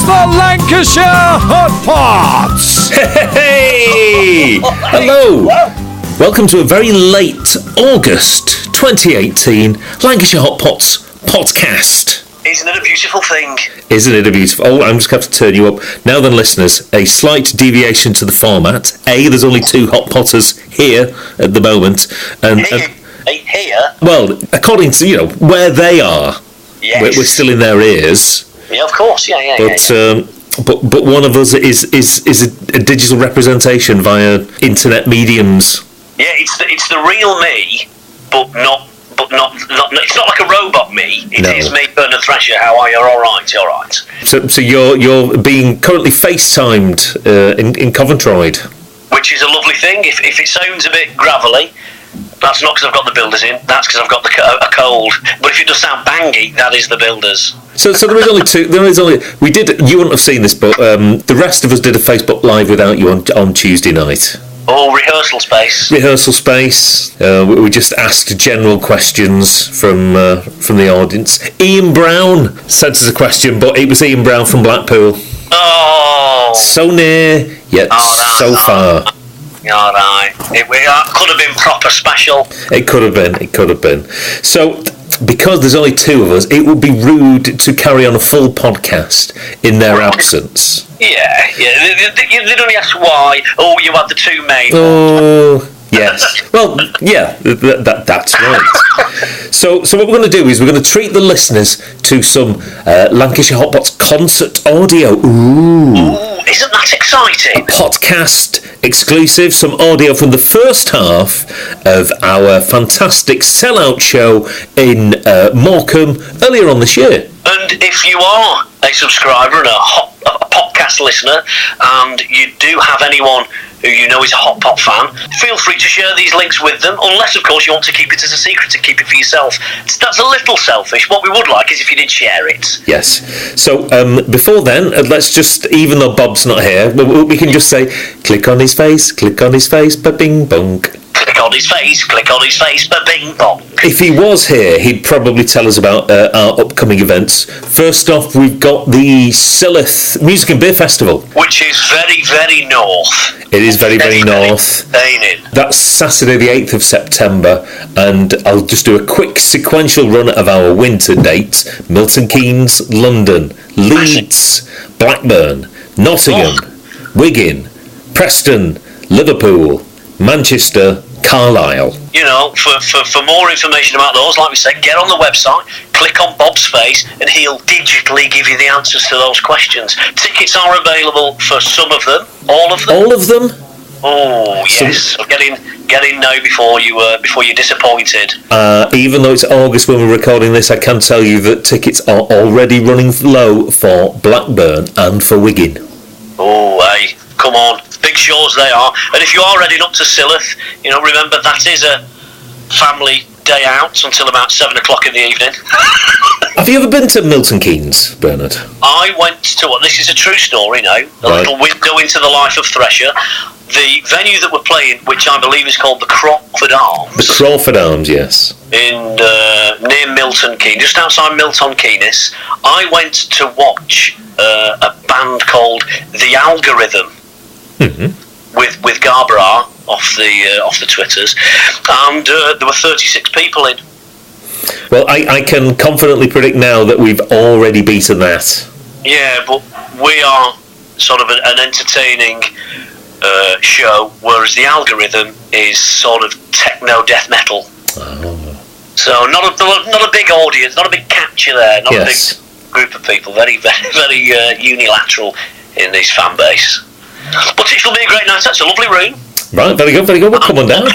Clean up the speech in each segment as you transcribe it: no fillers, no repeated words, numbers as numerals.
the Lancashire Hotpots! Hey! Hello! Welcome to a very late August 2018 Lancashire Hotpots podcast. Isn't it a beautiful thing? Isn't it a beautiful... Oh, I'm just going to have to turn you up. Now then, listeners, a slight deviation to the format. There's only two Hotpotters here at the moment. And here? Well, according to, where they are, yes. we're still in their ears. Yeah, of course, yeah. But one of us is a digital representation via internet mediums. Yeah, it's the real me, but not. It's not like a robot me. It is me, Bernard Thrasher. How are you? All right. So you're being currently FaceTimed in Coventry, which is a lovely thing. If it sounds a bit gravelly, that's not because I've got the builders in. That's because I've got a cold. But if it does sound bangy, that is the builders. So there is only two. We did. You wouldn't have seen this, but the rest of us did a Facebook Live without you on Tuesday night. Oh, rehearsal space. We just asked general questions from the audience. Ian Brown sent us a question, but it was Ian Brown from Blackpool. Oh. So near, yet so far. All right. It could have been proper special. It could have been. So, because there's only two of us, it would be rude to carry on a full podcast in their absence. Yeah. They don't ask why. Oh, you had the two main. Oh, yes. Well, yeah, that's right. So what we're going to do is we're going to treat the listeners to some Lancashire Hotpots concert audio. Ooh, isn't that exciting? A podcast exclusive, some audio from the first half of our fantastic sellout show in Morecambe earlier on this year. And if you are a subscriber and a podcast listener, and you do have anyone who you know is a Hot Pot fan, feel free to share these links with them, unless, of course, you want to keep it as a secret and keep it for yourself. That's a little selfish. What we would like is if you did share it. Yes. So, before then, let's just, even though Bob's not here, we can just say, click on his face, ba-bing bong. Click on his face, ba-bing bong. If he was here, he'd probably tell us about our upcoming events. First off, we've got the Silith Music and Beer Festival, which is very, very north. It is very, very north. Ain't it? That's Saturday the 8th of September, and I'll just do a quick sequential run of our winter dates. Milton Keynes, London, Leeds, Blackburn, Nottingham, Wigan, Preston, Liverpool, Manchester, Carlisle. For more information about those, like we said, get on the website, click on Bob's face, and he'll digitally give you the answers to those questions. Tickets are available for some of them. All of them? All of them? Oh, yes. So get in now before you're disappointed. Even though it's August when we're recording this, I can tell you that tickets are already running low for Blackburn and for Wigan. Oh, hey, come on. Big shows they are. And if you are heading up to Silith, remember that is a family day out until about 7 o'clock in the evening. Have you ever been to Milton Keynes, Bernard? I went to this is a true story now, little window into the life of Thresher. The venue that we're playing, which I believe is called the Craufurd Arms. The Craufurd Arms, yes. In near Milton Keynes, just outside Milton Keynes. I went to watch a band called The Algorithm. Mm-hmm. With Garbara off the Twitters, and there were 36 people in. Well, I can confidently predict now that we've already beaten that. Yeah, but we are sort of an entertaining show, whereas The Algorithm is sort of techno death metal. Oh. So not a big audience, not a big capture there, not a big group of people. Very, very, very unilateral in this fan base. But it shall be a great night. It's a lovely room. Right, very good. We'll come on down.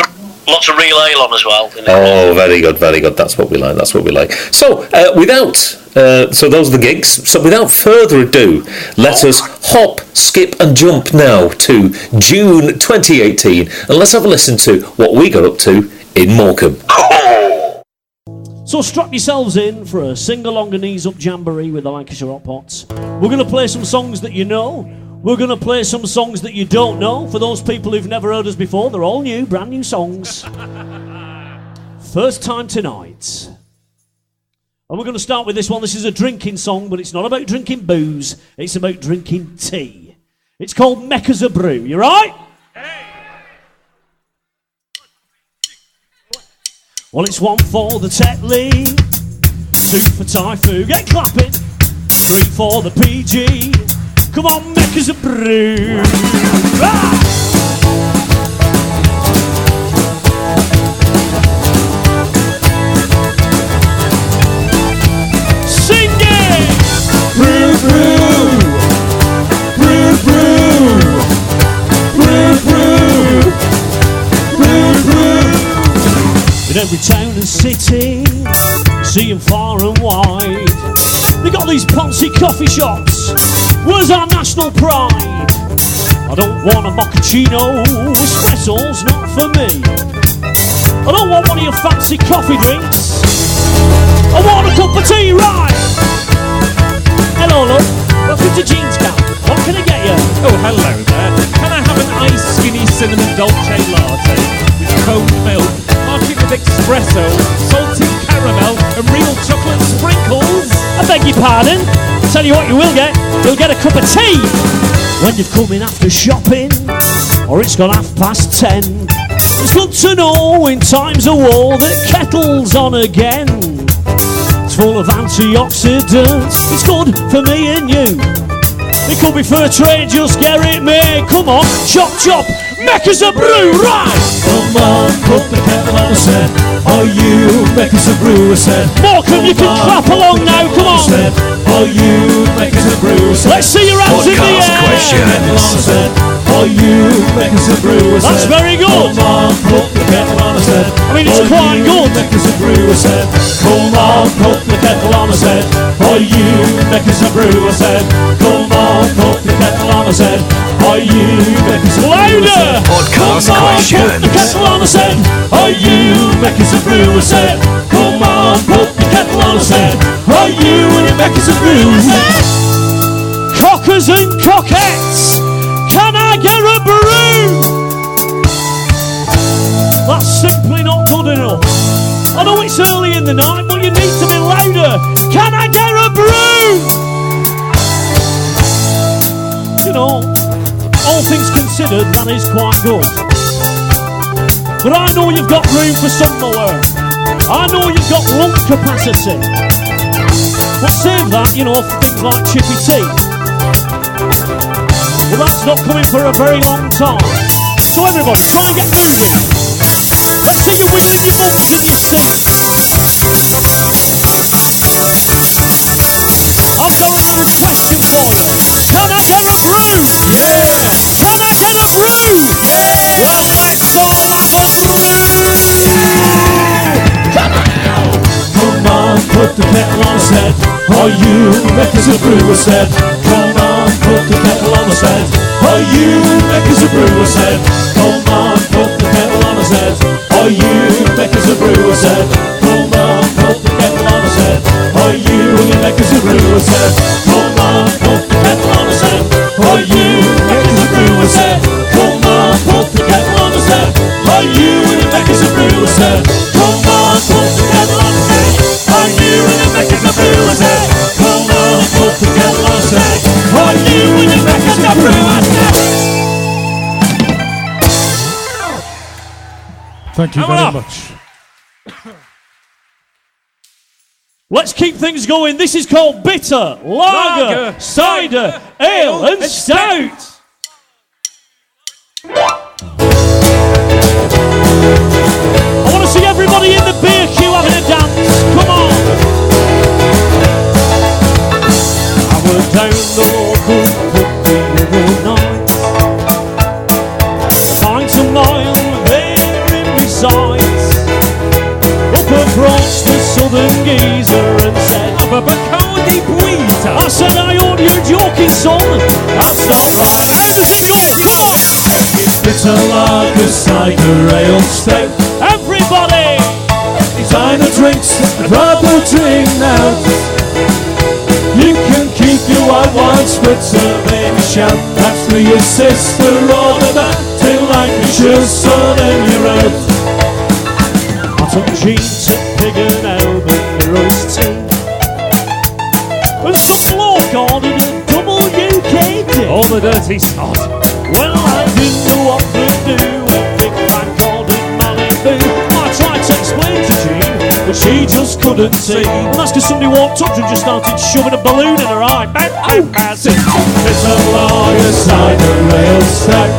Lots of real ale on as well. Oh, very good. That's what we like. So, so those are the gigs. So, without further ado, let us hop, skip, and jump now to June 2018, and let's have a listen to what we got up to in Morecambe. So strap yourselves in for a sing-along and knees-up jamboree with the Lancashire Hotpots. We're going to play some songs that you know. We're going to play some songs that you don't know. For those people who've never heard us before, they're all new, brand new songs. First time tonight. And we're going to start with this one. This is a drinking song, but it's not about drinking booze. It's about drinking tea. It's called Mecca's a Brew. You right? Well, it's 1 for the Tetley, 2 for Typhoon, get clapping, 3 for the PG. Come on, Mecca's a Brew. Ah! Sing it! Brew, brew, brew, brew, brew, brew, brew, brew. In every town and city, you see them far and wide. They got these poncy coffee shops. Where's our national pride? I don't want a mochaccino, espresso's not for me. I don't want one of your fancy coffee drinks. I want a cup of tea, right? Hello, love. Welcome to Jeans Camp. What can I get you? Oh, hello there. Can I have an iced skinny cinnamon dolce latte with cold milk, market with espresso, salted caramel, and real chocolate sprinkles? I beg your pardon. Tell you what you will get. You'll get a cup of tea when you've come in after shopping, or it's gone 10:30. It's good to know in times of war that kettle's on again. It's full of antioxidants. It's good for me and you. It could be fair trade, just get it made. Come on, chop chop, Mecca's a Brew, right? Come on, put the kettle on, I said. Oh, you Mecca's a Brew, I said. Morecambe, you can clap along now, come on. Oh, you Mecca's a Brew, I said. Let's see your hands in the air. Oh, you Mecca's a Brew, I said. That's very good. Come on, put the kettle on, I said. I mean, it's quite good. Mecca's a Brew, I said. Come on, put the kettle on, I said. Oh, you Mecca's a Brew, I said. Come on, put the kettle on, I said. Oh, you Mecca's a Brew, I said. Podcast Come on, questions. put the kettle on, I said. Oh, you Mecca's a Brew, I said. Come on, put the kettle on, I said. Oh, you Mecca's a Brew, I said. Cockers and cockettes, can I get a brew? That's simply not good enough. I know it's early in the night, but you need to be louder. Can I get a brew? You know, all things considered, that is quite good. But I know you've got room for some more. I know you've got lung capacity. But save that, you know, for things like chippy tea. Well, that's not coming for a very long time. So everybody, try and get moving. Let's see you wiggling your bums in your seat. I've got another question for you. Can I get a brew? Yeah! Can I get a brew? Yeah! Well, let's all have a brew. Come on now. Come on, put the kettle on, I said. Oh, you Mecca's a Brew, I said. Come on, put the kettle on, I said. Oh, you Mecca's a Brew, I said. Come on, put the kettle on, I said. Oh, you Mecca's a Brew, I said. Come on, put the kettle on, I said. Oh, you Mecca's a Brew, I said. Come on, put the kettle on, I said. Oh, you Mecca's a Brew, I said. Come on, put the kettle on, I said. Oh, you Mecca's a Brew, I said. Come on, put the kettle on, I said. Oh, you Mecca's a Brew, I said. Come on, put the kettle on, I said. Oh, you Mecca's a Brew, I said. Thank you very much. Let's keep things going. This is called Bitter, Lager, Cider, Ale and Stout. I want to see everybody in the beer queue having a dance. Come on. I went down the local pub the other night. Pints a mile there in my sights. Up approached the southern geezer and said, Have a Bacardi Buita. I said, I heard you joking, son. That's not right. How does it go? Come on. It's a lager, cider, ale, stout. Everybody. Designer drinks, proper drink now. You can keep your white wine spritzer, maybe champagne for your sister, order that till Lancashire sun and you're out. I took jeans to Wigan and the roast tea. the dirty sod. Well, I didn't know what to do when Big Frank ordered Malibu. I tried to explain to Jean, but she just couldn't see. And that's because somebody walked up and just started shoving a balloon in her eye. Bang, bang, bang. It's a lager cider ale stout.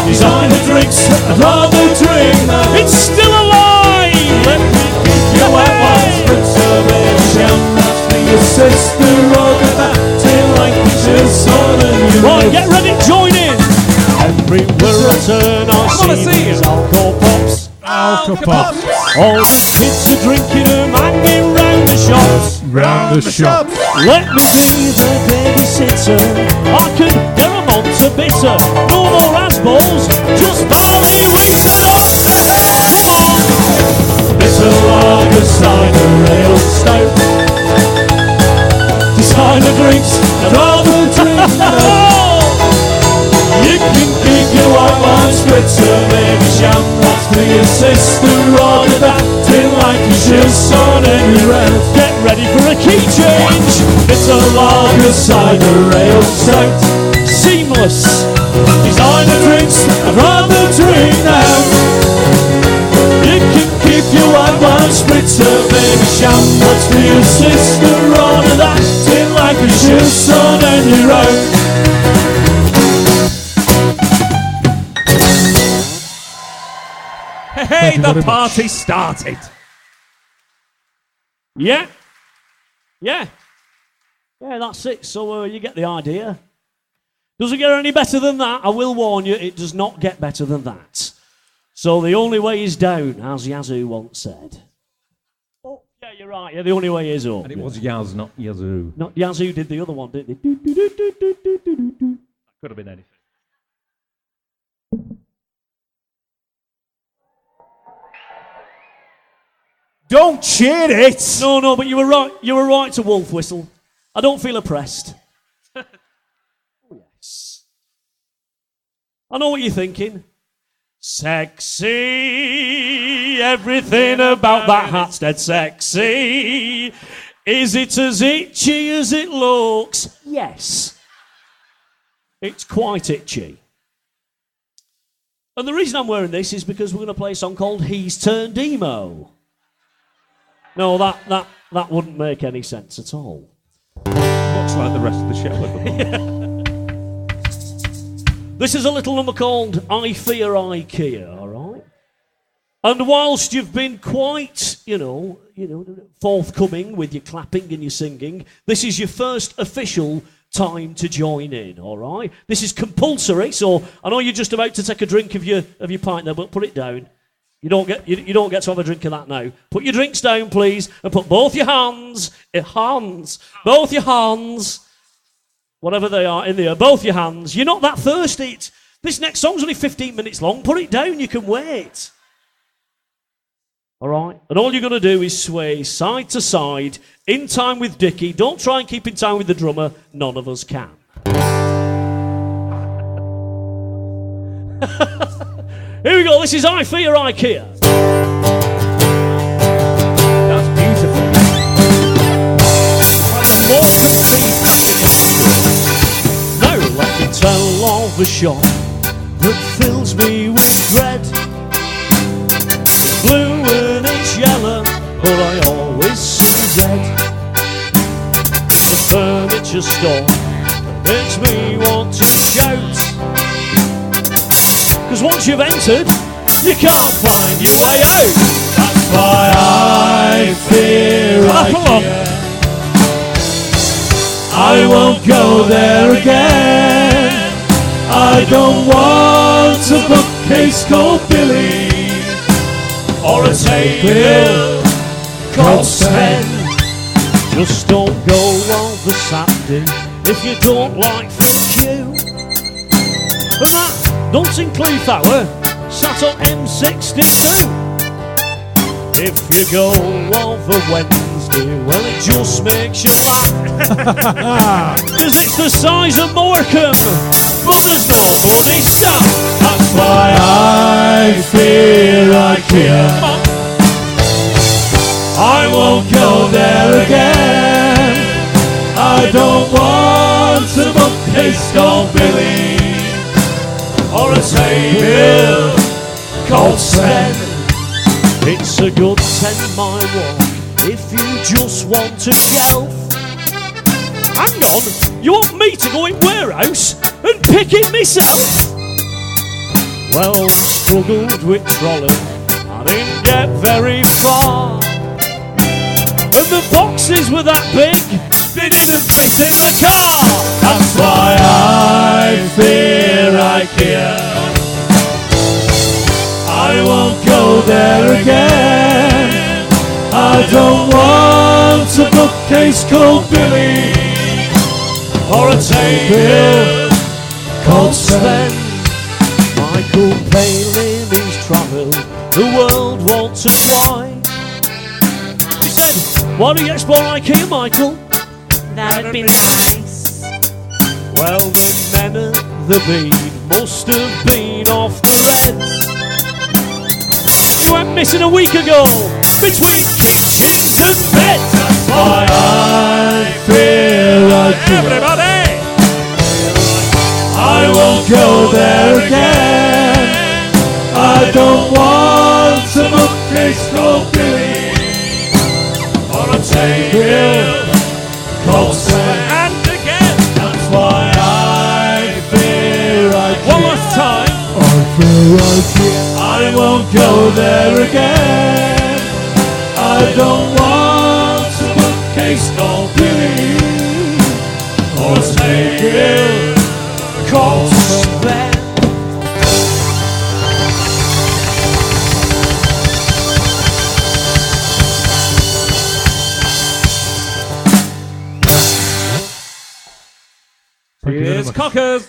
Designer drinks, I'd rather drink now. It's still alive! Let me give you a wine spritzer, baby, shout. That's for your sister, Roger, that till like you just saw the new. Right, get ready, join in! Everywhere I turn, I see these alcohol pops. Alcopots. All the kids are drinking them, hanging round the shops. Round the shop. Let me be the babysitter. I can get them on to bitter. No more Asballs, just barley wheat and oats. Come on! It's a lager cider ale stout. Designer drinks, I'd rather drink now. You can keep your white wine spritzer, baby sham. That's for your sister, order that till like you just on any round. Get ready for a key change. It's a lager cider ale stout. Seamless. Designer drinks, I'd rather drink now. You can keep your white wine spritzer, baby sham. That's for your sister, order that till like you just on any round. Hey, the party started. Yeah. Yeah, that's it. So you get the idea. Doesn't get any better than that. I will warn you, it does not get better than that. So the only way is down, as Yazoo once said. Oh, yeah, you're right. Yeah, the only way is up. And it was Yaz, not Yazoo. Not Yazoo did the other one, didn't they? Could have been anything. Don't cheer it! No, but you were right. You were right to wolf whistle. I don't feel oppressed. Oh, yes. I know what you're thinking. Sexy, everything about that hat's dead sexy. Is it as itchy as it looks? Yes. It's quite itchy. And the reason I'm wearing this is because we're going to play a song called He's Turned Emo. No, that wouldn't make any sense at all. Much like the rest of the show at the moment. This is a little number called I Fear IKEA, all right? And whilst you've been quite, forthcoming with your clapping and your singing, this is your first official time to join in, all right? This is compulsory, so I know you're just about to take a drink of your pint there, but put it down. You don't get to have a drink of that now. Put your drinks down, please, and put both your hands, both your hands, whatever they are in there, both your hands. You're not that thirsty. This next song's only 15 minutes long. Put it down, you can wait. All right? And all you're going to do is sway side to side, in time with Dickie. Don't try and keep in time with the drummer. None of us can. Here we go, this is I Fear IKEA. That's beautiful. Like a mortar feed. Now let me tell of a shop that fills me with dread. It's blue and it's yellow, but I always see red. The furniture store makes me want to shout. 'Cause once you've entered, you can't find your way out. That's why I fear IKEA. I won't go there again. I don't want a bookcase called Billy or a table called Sven. Just don't go on the Saturday if you don't like Thank You. And that don't include that word sat on M62. If you go over Wednesday, well, it just makes you laugh. 'Cause it's the size of Morecambe, but there's nobody staff. That's why I fear IKEA. I won't go there again. I don't want a book a good 10-mile walk if you just want to shelf. Hang on, you want me to go in warehouse and pick it myself? Well, struggled with trolley, I didn't get very far. And the boxes were that big, they didn't fit in the car. That's why I fear IKEA. I won't go there again. I don't want a bookcase called Billy, or a table called Sven. Michael Palin, he's travelled the world once or twice. He said, why don't you explore IKEA, Michael? That'd be nice. Well, the men at the bead must have been off the reds. He went missing a week ago between kitchens and beds. That's why I fear IKEA. Everybody! I won't go there again. I don't want a bookcase called Billy, or a table called Sven. And again! That's why I fear IKEA. One last time! I fear IKEA. I won't go there again. I don't want a bookcase called Billy, or a table called Sven. Here's Cockers.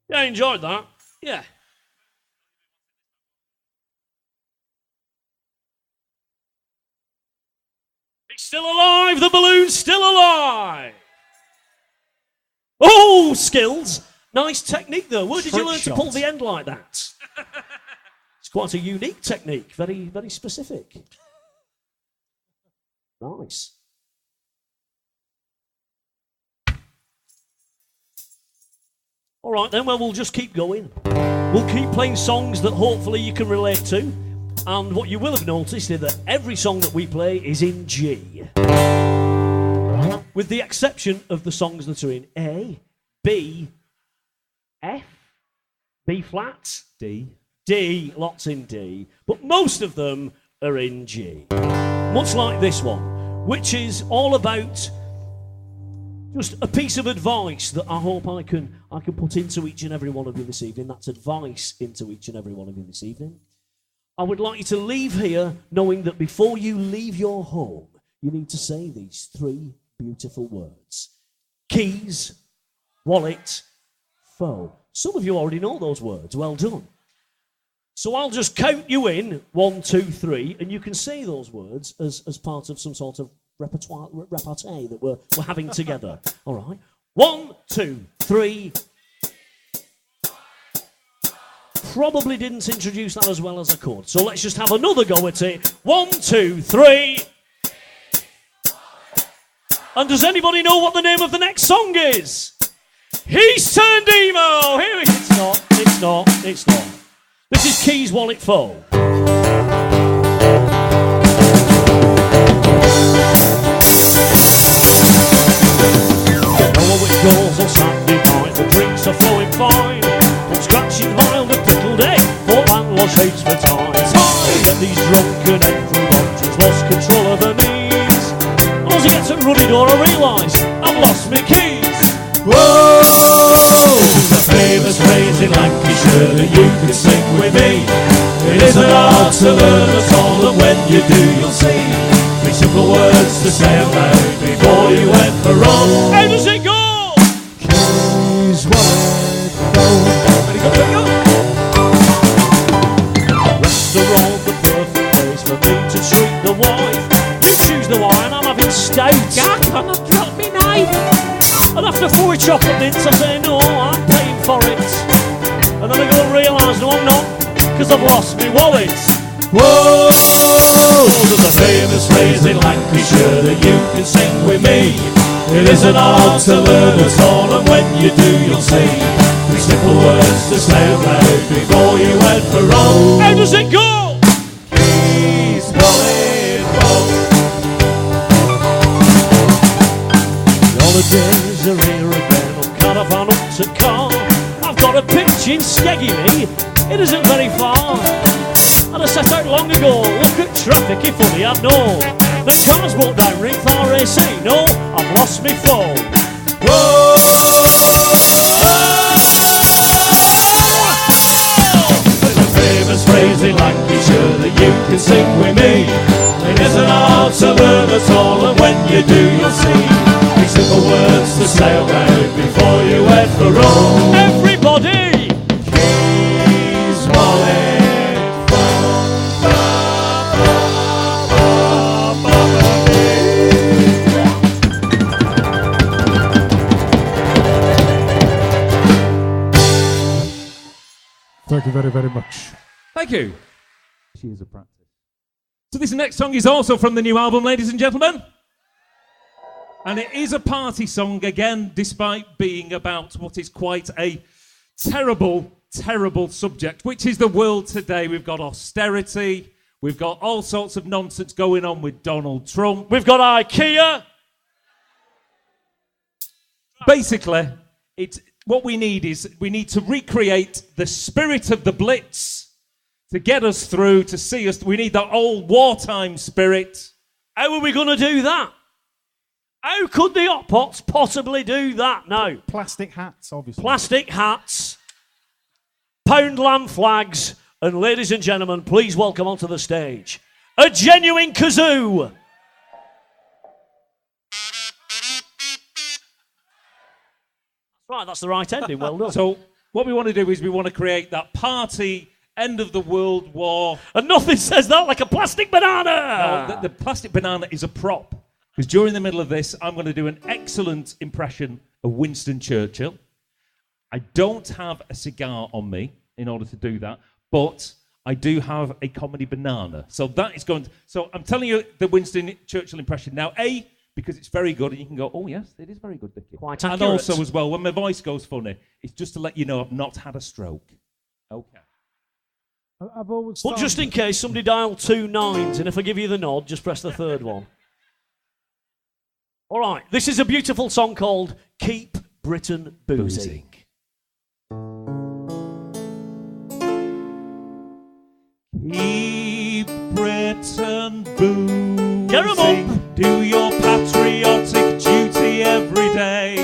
Yeah, I enjoyed that. Yeah. It's still alive. The balloon's still alive. Oh, skills. Nice technique, though. Where did you learn to pull the end like that? It's quite a unique technique. Very, very specific. Nice. All right, then. Well, we'll just keep going. We'll keep playing songs that hopefully you can relate to. And what you will have noticed is that every song that we play is in G. With the exception of the songs that are in A, B, F, B flat, D, lots in D. But most of them are in G. Much like this one, which is all about just a piece of advice that I hope I can put into each and every one of you this evening. That's advice into each and every one of you this evening. I would like you to leave here knowing that before you leave your home, you need to say these three beautiful words. Keys, wallet, phone. Some of you already know those words. Well done. So I'll just count you in, 1, 2, 3, and you can say those words as part of some sort of repartee that we're having together. All right. 1, 2, 3. Probably didn't introduce that as well as I could. So let's just have another go at it. 1, 2, 3. And does anybody know what the name of the next song is? He's Turned Emo. Here we go. It's not. This is Keys, wallet, phone. Goals on Saturday night, the drinks are flowing fine. I'm scratching mild and pickled egg, for landlord shakes for time. Get these drunken end-from-doctors lost control of their knees. As I get to ruddy door, I realise I've lost my keys. Whoa! There's a famous phrase in Lancashire that you can sing with me. It isn't hard to learn at all, and when you do, you'll see. 3 simple words to say aloud before you went for roll. How does it go? Keys, wallet, phone. Ready, go. Restaurant, the perfect place for me to treat the wife. You choose the wine, I'm having stout. Jack, I'm not drop me knife. And after 4 chocolate mints, I say, no, I'm paying for it. And then I go and realise, no, I'm not, because I've lost my wallet. Whoa! There's a famous phrase in Lancashire that you can sing with me. It isn't hard to learn at all, and when you do, you'll see. 3 simple words to say out loud before you head for home. How does it go? He's going home. The holidays are here again, I'm caravan up to car. I've got a pitch in Skegney, it isn't very far. And I set out long ago, look at traffic if only I'd known. The cars won't down Ringth RAC, no, I've lost me phone. Whoa! There's a famous phrase in Lancashire that you can sing with me. It isn't hard to learn at all, and when you do, you'll see. 3 simple words to say out loud before you head for home. Everybody! He's Molly. Thank you very, very much. Thank you. She is a practice. So this next song is also from the new album, ladies and gentlemen. And it is a party song, again, despite being about what is quite a terrible, terrible subject, which is the world today. We've got austerity. We've got all sorts of nonsense going on with Donald Trump. We've got IKEA. Basically, what we need to recreate the spirit of the Blitz to get us through, to see us. We need that old wartime spirit. How are we going to do that? How could the Hotpots possibly do that now? Plastic hats, obviously. Plastic hats, Poundland flags, and ladies and gentlemen, please welcome onto the stage a genuine kazoo. Right, that's the right ending. Well done. So what we want to do is we want to create that party end of the World War. And nothing says that like a plastic banana. No, the plastic banana is a prop. Because during the middle of this, I'm going to do an excellent impression of Winston Churchill. I don't have a cigar on me in order to do that, but I do have a comedy banana. So that is going to... So I'm telling you the Winston Churchill impression now. Because it's very good, and you can go, oh, yes, it is very good, Dickie. Quite accurate. And also, as well, when my voice goes funny, it's just to let you know I've not had a stroke. Okay. I've always But just in case, somebody dialed 2 9s, and if I give you the nod, just press the third one. All right, this is a beautiful song called Keep Britain Boozing. Keep Britain boozing. Get 'em up. Do your patriotic duty every day.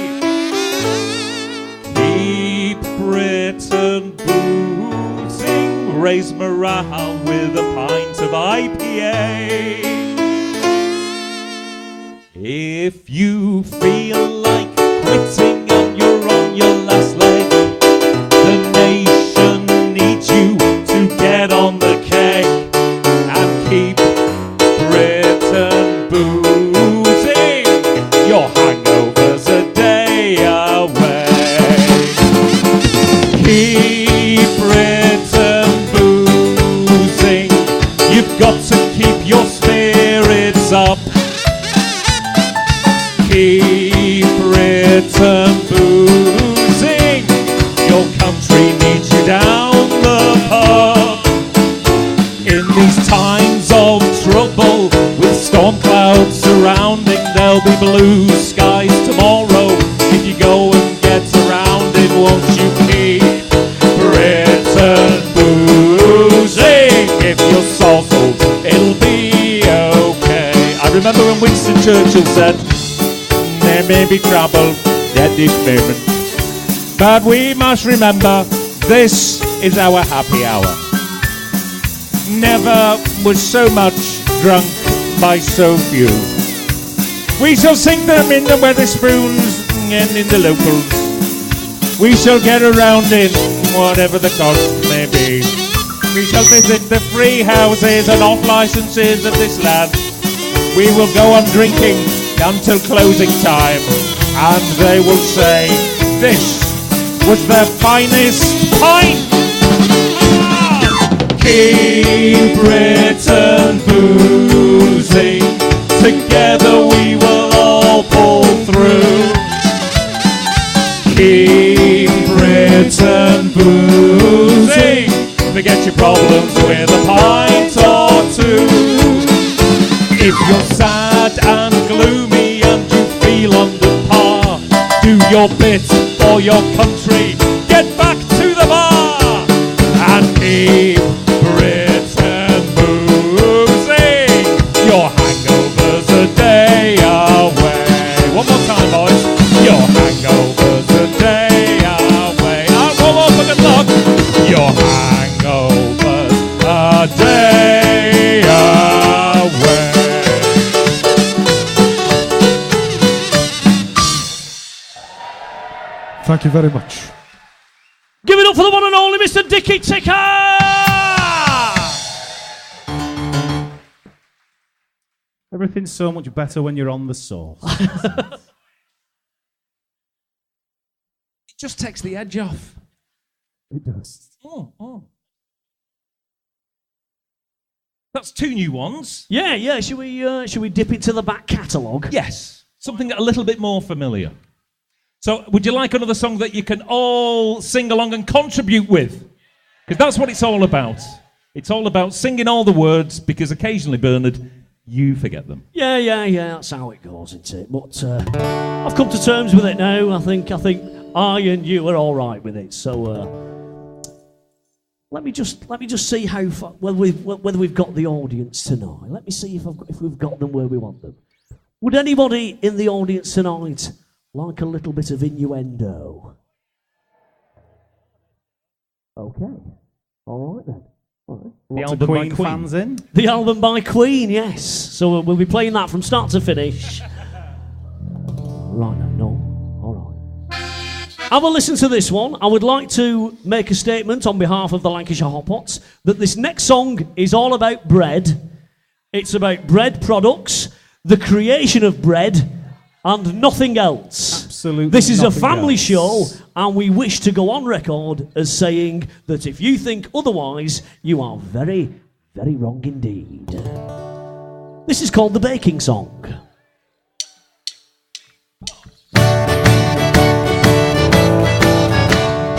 Keep Britain boozing. Raise morale with a pint of IPA. If you feel like quitting and you're on your last leg, the nation needs you to get on the keg and keep Britain boozing. Your hangovers a day away. Keep Britain boozing. You've got to keep your spirits up. Keep Britain boozing. Your country needs you down the pub. In these times of trouble, with storm clouds surrounding, there'll be blue skies tomorrow. If you go and get around it, won't you keep Britain boozing? If you're sozzled, it'll be okay. I remember when Winston Churchill said, there may be trouble at this moment, but we must remember this is our happy hour. Never was so much drunk by so few. We shall sing them in the Wetherspoons and in the locals. We shall get around in whatever the cost may be. We shall visit the free houses and off licenses of this land. We will go on drinking until closing time, and they will say this was their finest pint. Keep Britain boozing. Together we will all pull through. If you're sad and gloomy and you feel under par, do your bit for your country, get back to the bar and keep Britain moving. Your hangover's a day away. One more time, boys. Your hangover's a day away. One more for good luck. Your hangover's a day away. Thank you very much. Give it up for the one and only Mr. Dickie Ticker! Everything's so much better when you're on the source. It just takes the edge off. It does. That's 2 new ones. Yeah. Should we dip into the back catalogue? Yes, something a little bit more familiar. So, would you like another song that you can all sing along and contribute with? Because that's what it's all about. It's all about singing all the words, because occasionally, Bernard, you forget them. Yeah, that's how it goes, isn't it? But I've come to terms with it now. I think I and you are all right with it. So let me just see how far, whether we've got the audience tonight. Let me see if we've got them where we want them. Would anybody in the audience tonight like a little bit of innuendo? Okay. All right then. All right. The album by Queen fans in? The album by Queen, yes. So we'll be playing that from start to finish. Right, no. All right. Have a listen to this one. I would like to make a statement on behalf of the Lancashire Hotpots that this next song is all about bread. It's about bread products, the creation of bread, and nothing else. Absolutely. This is a family show, and we wish to go on record as saying that if you think otherwise, you are very, very wrong indeed. This is called the baking song.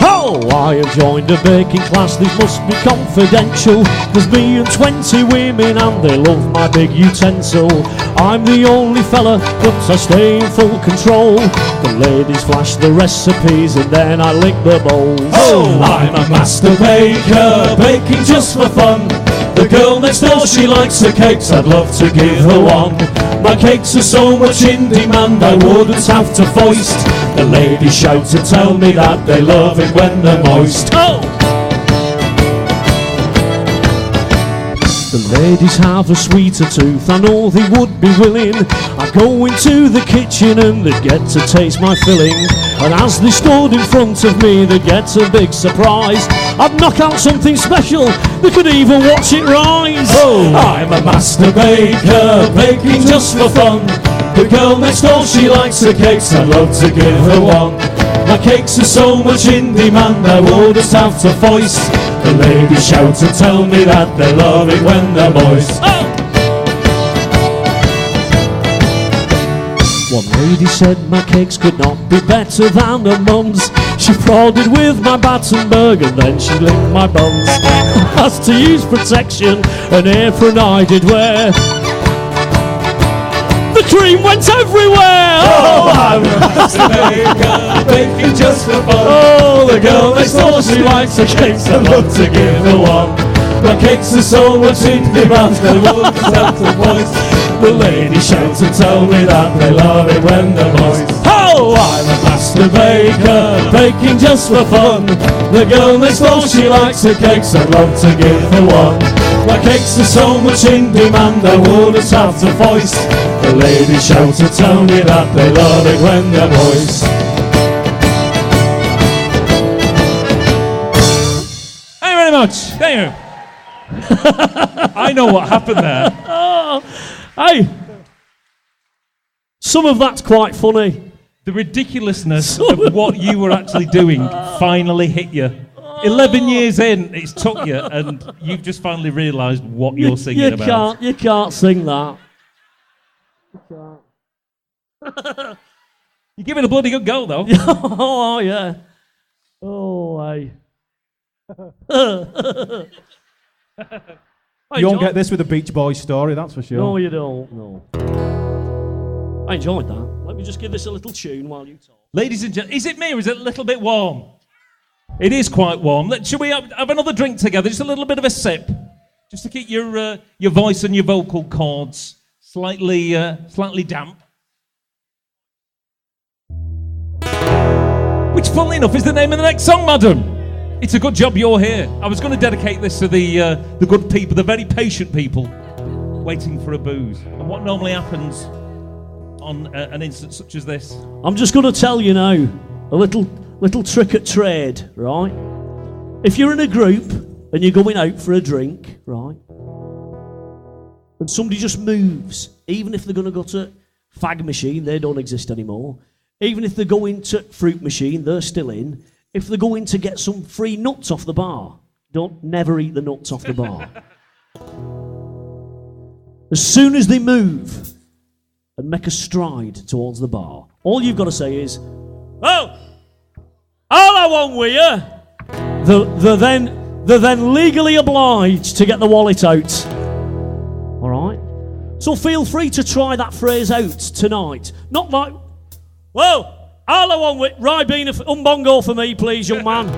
Oh, I have joined a baking class, this must be confidential. There's me and 20 women and they love my big utensil. I'm the only fella, but I stay in full control. The ladies flash the recipes and then I lick the bowls. Oh, I'm a master baker, baking just for fun. The girl next door, she likes her cakes, I'd love to give her one. My cakes are so much in demand, I wouldn't have to foist. The ladies shout to tell me that they love it when they're moist. Oh! The ladies have a sweeter tooth, I know they would be willing. I go into the kitchen and they'd get to taste my filling. And as they stood in front of me, they'd get a big surprise. I'd knock out something special, they could even watch it rise. Oh, I'm a master baker, baking just for fun. The girl next door, she likes her cakes, I'd love to give her one. My cakes are so much in demand, I wouldn't have to foist. The ladies shout to tell me that they love it when they're moist. Oh! One lady said my cakes could not be better than her mum's. She prodded with my Battenberg and then she licked my buns. I had to use protection, an apron I did wear. The cream went everywhere! Oh, I'm a master baker, baking just for fun. Oh, The girl next door, she likes her cakes, I'd love to give her one. My cakes are so much in demand, they won't have to voice. The ladies shout to tell me that they love it when they're moist. Oh, I'm a master baker, baking just for fun. The girl next door, she likes her cakes, I'd love to give her one. My cakes are so much in demand, I wouldn't have to voice. The ladies shout to tell me that they love it when they're moist. Thank you very much. Thank you. I know what happened there. Oh, hey! Some of that's quite funny. The ridiculousness of what you were actually doing finally hit you. 11 years in, it's took you, and you've just finally realised what you're singing about. You can't sing that. You give it a bloody good go, though. Oh, yeah. Oh, hey. You won't get this with a Beach Boys story, that's for sure. No, you don't. No. I enjoyed that. Let me just give this a little tune while you talk. Ladies and gentlemen, is it me or is it a little bit warm? It is quite warm. Should we have another drink together? Just a little bit of a sip, just to keep your voice and your vocal cords slightly damp. Which, funnily enough, is the name of the next song, madam. It's a good job you're here. I was going to dedicate this to the good people, the very patient people, waiting for a booze. And what normally happens on an instance such as this? I'm just going to tell you now, a little trick at trade, right? If you're in a group and you're going out for a drink, right, and somebody just moves, even if they're going to go to fag machine, they don't exist anymore. Even if they're going to fruit machine, they're still in. If they're going to get some free nuts off the bar, don't never eat the nuts off the bar. As soon as they move and make a stride towards the bar, all you've got to say is, "Oh, all I want with you." They're then legally obliged to get the wallet out. All right? So feel free to try that phrase out tonight. Not like, "Whoa, all I want with Ribena umbongo for me, please, young man."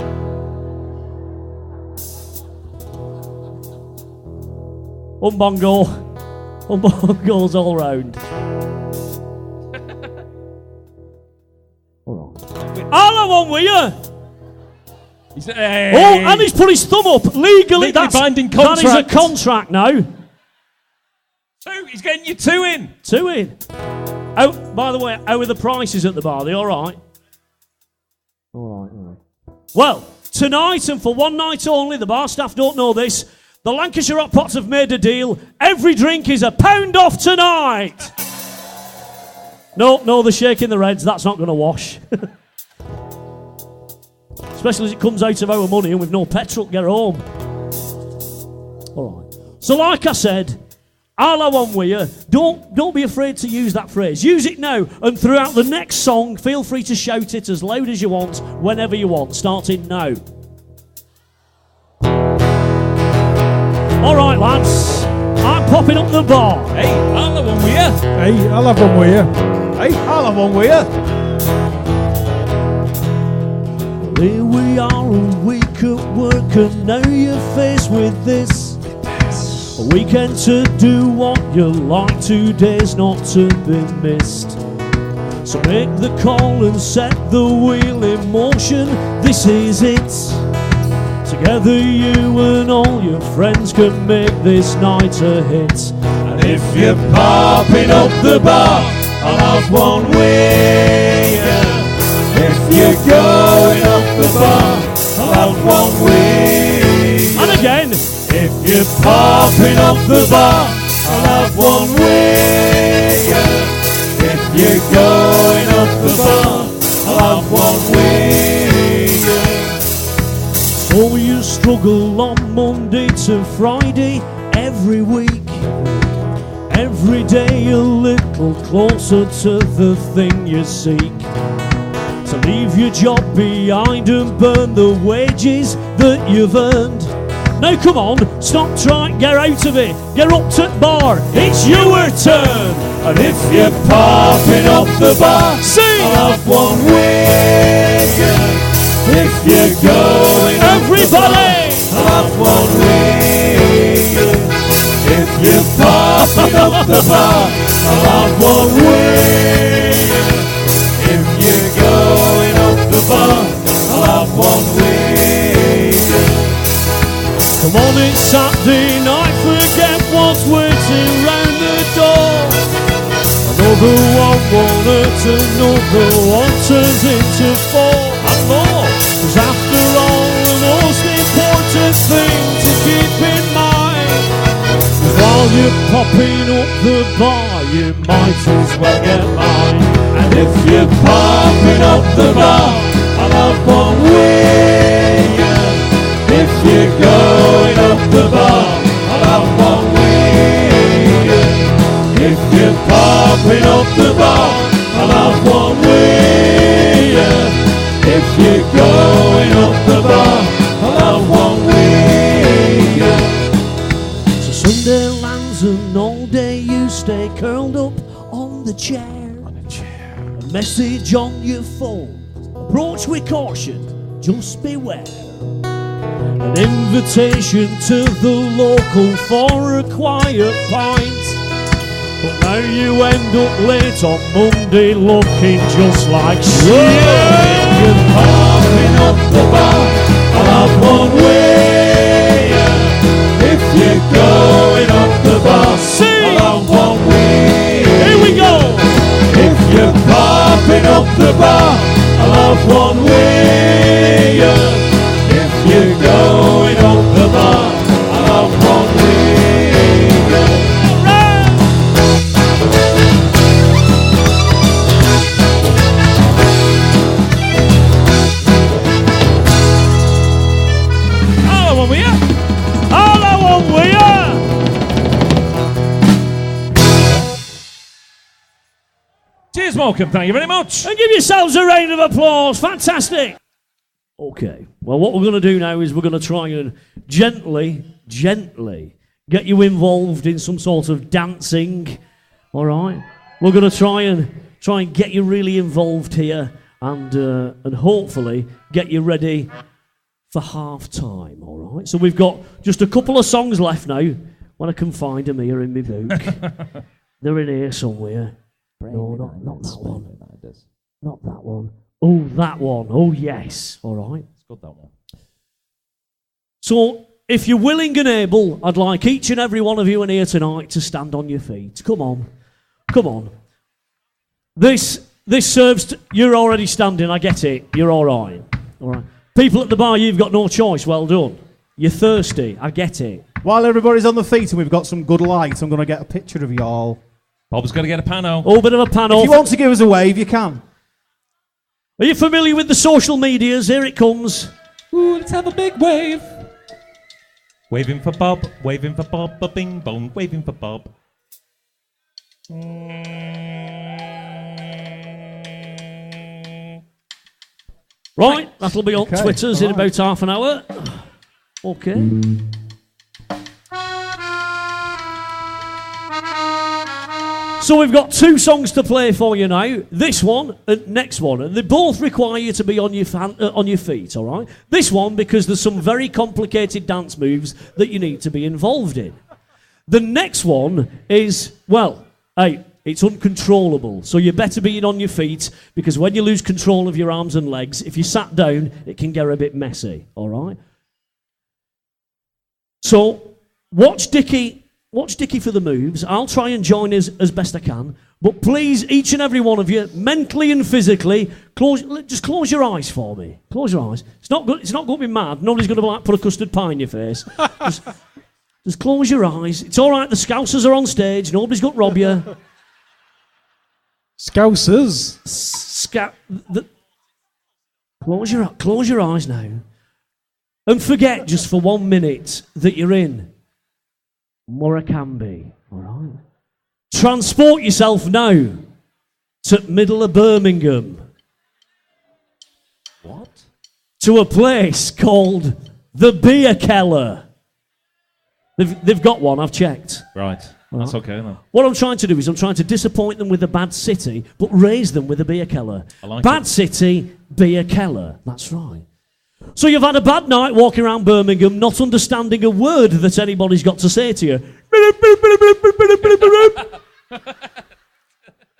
Umbongo's all round. All right. All I want with you. Hey. Oh, and he's put his thumb up. Legally binding contract. That is a contract now. 2, he's getting you 2 in. 2 in. Oh, by the way, how are the prices at the bar? Are they all right? All right. Well, tonight and for one night only, the bar staff don't know this, the Lancashire Hotpots have made a deal. Every drink is £1 off tonight. No, they're shaking their heads. That's not going to wash. Especially as it comes out of our money and we've no petrol to get home. All right. So like I said, all I want with you, don't be afraid to use that phrase. Use it now, and throughout the next song, feel free to shout it as loud as you want, whenever you want, starting now. All right, lads, I'm popping up the bar. Hey, I'll have one with you. Hey, I'll have one with you. Hey, I'll have one with you. Here we are, a week at work, and now you're faced with this. A weekend to do what you like, 2 days not to be missed. So make the call and set the wheel in motion, this is it. Together you and all your friends can make this night a hit. And if you're popping up the bar, I'll have one with you. If you're going up the bar, I'll have one with you. And again. If you're popping up the bar, I'll have one with you. If you're going up the bar, I'll have one with you. So you struggle on Monday to Friday every week. Every day a little closer to the thing you seek. To leave your job behind and burn the wages that you've earned. Now come on, stop trying, get out of it, get up to the bar, it's your turn. And if you're popping up the bar, sing! I'll have one with you. If you're going everybody, I'll have one with you. If you're popping up the bar, I'll have one with you. If you're going up the bar, I'll have one with you. Come on, it's Saturday night, forget what's waiting round the door. Another one won't hurt, another one turns into 4 and more. 'Cause after all, the most important thing to keep in mind, while you're popping up the bar, you might as well get mine. And if you're popping up the bar, I'll have one with you. If you're going up the bar, I'll have one with you. If you're popping up the bar, I'll have one with you. If you're going up the bar, I'll have one with you. So may you stay curled up on the chair. A message on your phone. Approach with caution, just beware. An invitation to the local for a quiet pint. But now you end up late on Monday looking just like shit. You're popping up the bar, I'll have one way. If you're going up the bar, I'll have one way. Here we go. If you're popping up the bar, I'll have one way. If you're going up the bar, I'll have one way. Cheers, Morecambe, thank you very much. And give yourselves a round of applause. Fantastic. Okay, well, what we're going to do now is we're going to try and gently get you involved in some sort of dancing. All right? We're going to try and get you really involved here and hopefully get you ready for half time. All right? So we've got just a couple of songs left now. When I can find them here in my book. They're in here somewhere. No, not that one. Not that one. Oh, that one. Oh, yes. All right. It's got that one. So, if you're willing and able, I'd like each and every one of you in here tonight to stand on your feet. Come on. Come on. This serves... You're already standing. I get it. You're all right. All right. People at the bar, you've got no choice. Well done. You're thirsty. I get it. While everybody's on the feet and we've got some good light, I'm going to get a picture of y'all. Bob's got to get a pano. Oh, bit of a pano. If you want to give us a wave, you can. Are you familiar with the social medias? Here it comes. Ooh, let's have a big wave. Waving for Bob, waving for Bob, bing bong, waving for Bob. Right, that'll be on Twitters in about half an hour. Okay. So we've got two songs to play for you now. This one and next one. And they both require you to be on your feet, all right? This one because there's some very complicated dance moves that you need to be involved in. The next one is, well, hey, it's uncontrollable. So you better be on your feet because when you lose control of your arms and legs, if you sat down, it can get a bit messy, all right? So watch Dickie for the moves. I'll try and join us as best I can. But please, each and every one of you, mentally and physically, just close your eyes for me. Close your eyes. It's not going to be mad. Nobody's going to put a custard pie in your face. just close your eyes. It's all right. The Scousers are on stage. Nobody's going to rob you. Scousers? Close your eyes now. And forget just for 1 minute that you're in Morecambe, all right? Transport yourself now to middle of Birmingham. What? To a place called the Beer Keller. They've got one, I've checked. Right, that's okay then. What I'm trying to do is I'm trying to disappoint them with a bad city, but raise them with a Beer Keller. I like bad it. City, Beer Keller. That's right. So you've had a bad night walking around Birmingham, not understanding a word that anybody's got to say to you.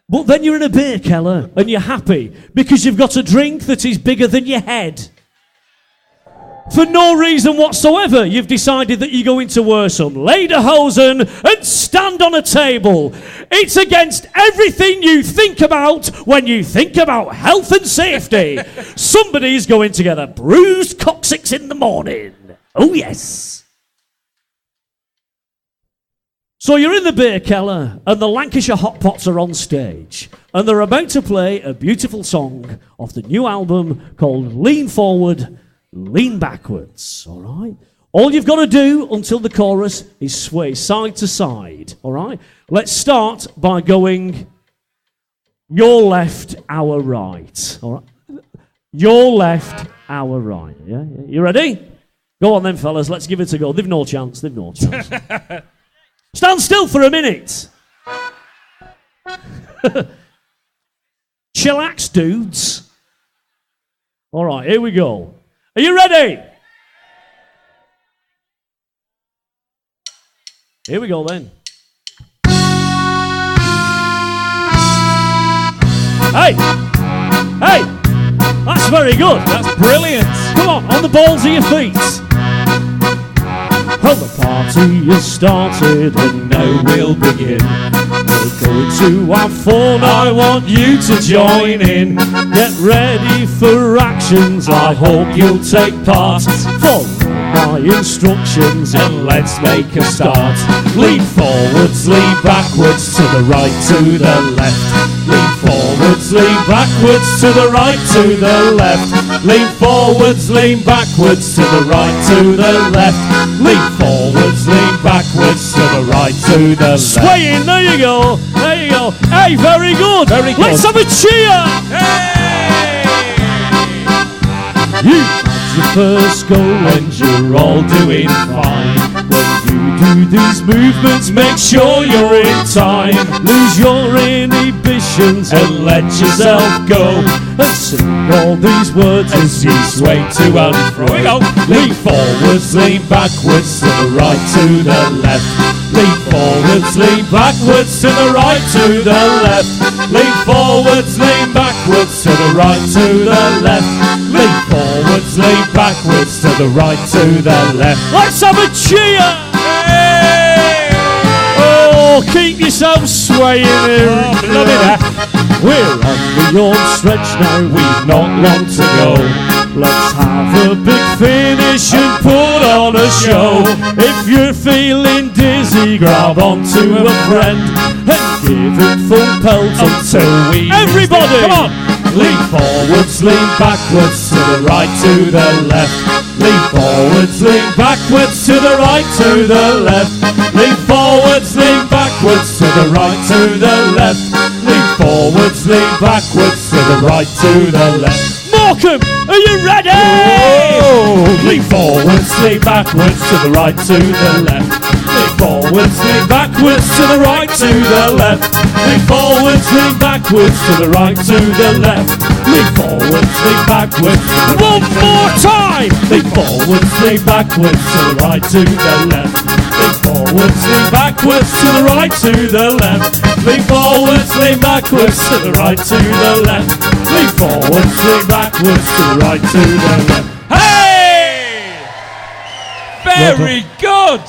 But then you're in a beer keller and you're happy because you've got a drink that is bigger than your head. For no reason whatsoever, you've decided that you're going to wear some lederhosen and stand on a table. It's against everything you think about when you think about health and safety. Somebody's going to get a bruised coccyx in the morning. Oh, yes. So you're in the beer keller and the Lancashire Hotpots are on stage and they're about to play a beautiful song off the new album called Lean Forward, Lean Backwards, all right? All you've got to do until the chorus is sway side to side, all right? Let's start by going your left, our right, all right? Your left, our right, yeah? You ready? Go on then, fellas, let's give it a go. They've no chance. Stand still for a minute. Chillax, dudes. All right, here we go. Are you ready? Here we go then. Hey! Hey! That's very good. That's brilliant. Come on the balls of your feet. Well, the party has started and now we'll begin. We're going to have fun, I want you to join in. Get ready for actions, I hope you'll take part. Follow my instructions and let's make a start. Lean forwards, lean backwards, to the right, to the left. Lean forwards, lean backwards, to the right, to the left. Lean forwards, lean backwards, to the right, to the left. Lean forwards, lean backwards, to the right, to the left. Swaying, there you go, there you go. Hey, very good. Very good. Let's have a cheer. Hey! You had your first goal and you're all doing fine. When you do these movements, make sure you're in time. Lose your inhibitions and let yourself go. And sing all these words as you sway to and fro. Here we go. Lean forwards, lean backwards, to the right, to the left. Lean forwards, lean backwards, to the right, to the left. Lean forwards, lean backwards, to the right, to the left. Lean forwards, lean backwards, to the right, to the left. Let's have a cheer! Hey! Oh, keep yourself swaying here. Oh, love it. We're on the home stretch now, we've not long to go. Let's have a big finish and put on a show. If you're feeling dizzy, grab onto a friend and give it full pelt until we... Everybody! Come on! Lean forwards, lean backwards, to the right, to the left. Lean forwards, lean backwards, to the right, to the left. Lean forwards, lean backwards, to the right, to the left. Lean forwards, lean backwards, to the right, to the left. Morecambe, are you ready? Whoa. Lean forwards, lean backwards, to the right, to the left. Lean forwards, lean backwards, to the right, to the left. Lean forwards, lean backwards, to the right, to the left. Lean forwards, lean backwards, to the right. One more time! Lean forwards, lean backwards, to the right, to the left. Lean forwards, lean backwards, to the right, to the left. Lean forwards, lean backwards, to the right, to the left. Lean forwards, lean backwards, to the right, to the left. Hey! Very good.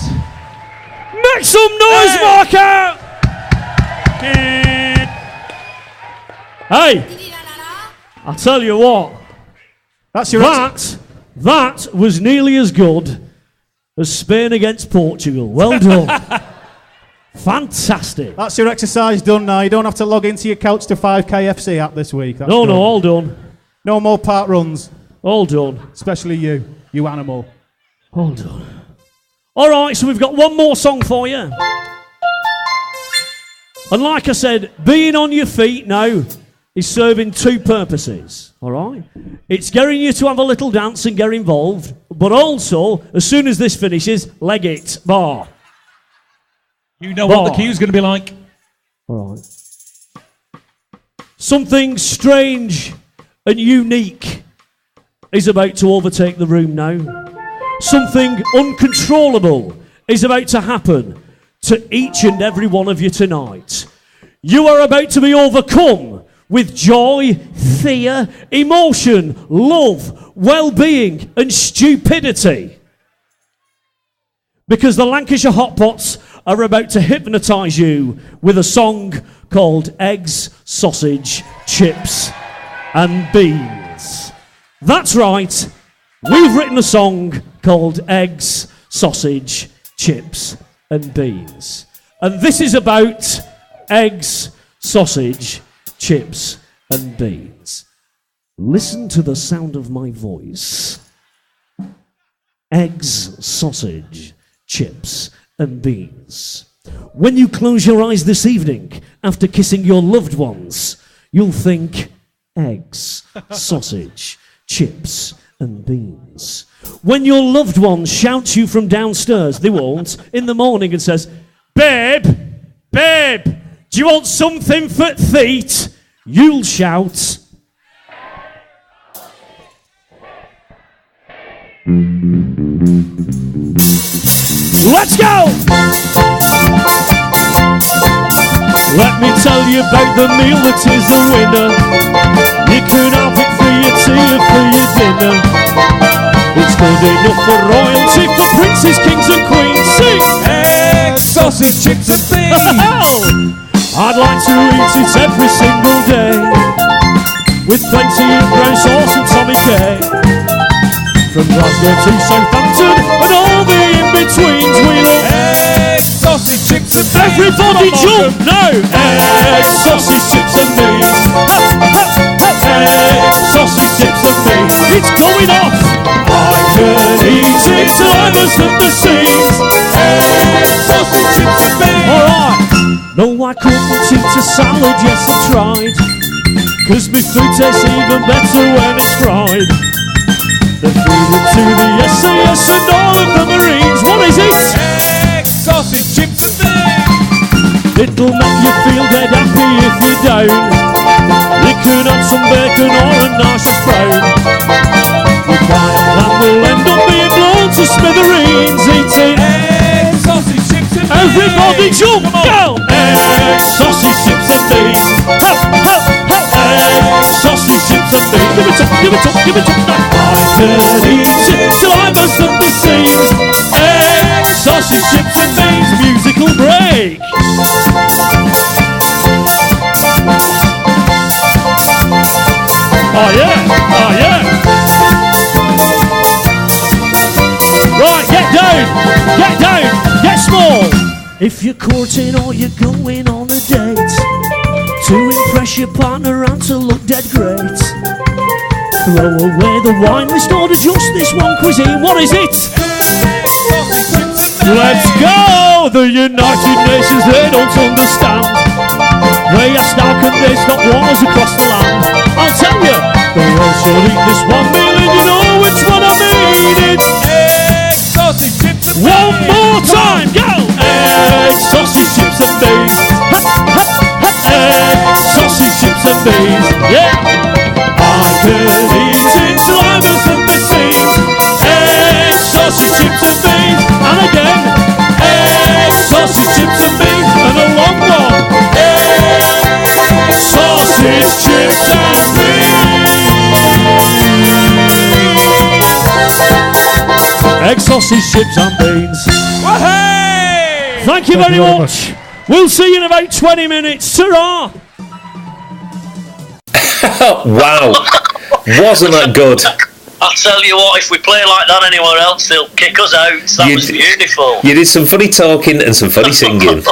Make some noise, Marker! Hey! I tell you what, That's your that was nearly as good as Spain against Portugal. Well done. Fantastic. That's your exercise done now. You don't have to log into your Couch to 5K FC app this week. That's No, done. all done. No more park runs, All done. especially you animal. All done. All right, so we've got one more song for you. And like I said, being on your feet now is serving two purposes, all right? It's getting you to have a little dance and get involved, but also, as soon as this finishes, leg it, bar. You know what the cue's going to be like. All right. Something strange and unique is about to overtake the room now. Something uncontrollable is about to happen to each and every one of you tonight. You are about to be overcome with joy, fear, emotion, love, well-being and stupidity. Because the Lancashire Hotpots are about to hypnotise you with a song called Eggs, Sausage, Chips and Beans. That's right, we've written a song called Eggs, Sausage, Chips and Beans. And this is about eggs, sausage, chips and beans. Listen to the sound of my voice. Eggs, sausage, chips and beans. When you close your eyes this evening after kissing your loved ones, you'll think eggs, sausage, chips and beans. When your loved one shouts you from downstairs, they won't, in the morning and says, babe, Do you want something for feet? You'll shout. Let's go! Let me tell you about the meal that is the winner. You can have it for your tea or for your dinner. It's good enough for royalty, for princes, kings and queens. Sing! Eggs, sausage, chips and beans. I'd like to eat it every single day, with plenty of brown sauce and Tommy K. From Glasgow to Southampton and all the in-betweens, we love eggs, sausage, chips and beans. Everybody jump now! Eggs, sausage, chips and beans. Eggs, sausage, chips and beans. It's going off! I could eat it till I must have the seams. Eggs, sausage, chips and beans. Alright! No, I couldn't eat a salad, yes I tried, 'cause my food tastes even better when it's fried. They feed it to the SAS and all of the Marines. What is it? Eggs, sausage, chips and beans. It'll make you feel dead happy if you're down. You can have some bacon or a nice brown. Your diet plan will end up being blown to smithereens. Eating eggs, sausage, chips and beans. Everybody jump! Go! Eggs, sausage, chips and beans. Eggs, sausage, chips and beans. Give it up, give it up, give it up now. I could eat it till I must have the seams. Eggs, sausage, chips and beans. Musical break. Oh yeah, oh yeah. Right, get down, get small. If you're courting or you're going on a date, to impress your partner and to look dead great, throw away the wine list, order just this one cuisine. What is it? Let's go! The United Nations, they don't understand. They asked how can they stop wars across the land. I'll tell you, they all should eat this one meal and you know which one I mean. It's eggs, sausage, chips and beans. One more time, go! Eggs, sausage, chips and beans. Eggs, sausage, chips and beans. Yeah! I could eat it till I must have the seams. Eggs, sausage, chips and beans. And again, eggs, sausage, chips and beans. and a long one. Eggs, sausage, chips and beans. Egg, sausage, chips and beans. Hey! Thank you very much. We'll see you in about 20 minutes. Ta-ra! Wow. Wasn't that good? I'll tell you what, if we play like that anywhere else, they'll kick us out. That was beautiful. You did some funny talking and some funny singing.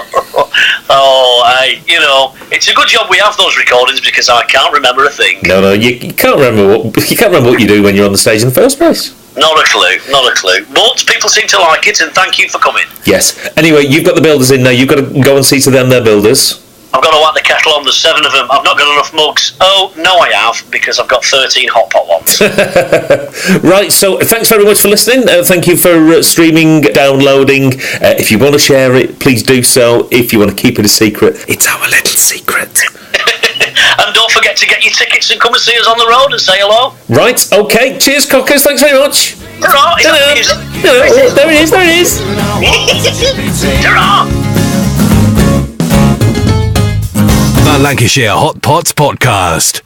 It's a good job we have those recordings because I can't remember a thing. No, you can't remember what you do when you're on the stage in the first place. Not a clue. But people seem to like it, and thank you for coming. Yes. Anyway, you've got the builders in now. You've got to go and see to them, their builders. I've got to whack the kettle on. There's 7 of them. I've not got enough mugs. Oh, no, I have, because I've got 13 HOTPOT ones. Right, so thanks very much for listening. Thank you for streaming, downloading. If you want to share it, please do so. If you want to keep it a secret, it's our little secret. And don't forget to get your tickets and come and see us on the road and say hello. Right, okay. Cheers, cockers. Thanks very much. Ta-ra! There it is. Ta-ra! The Lancashire Hotpots Podcast.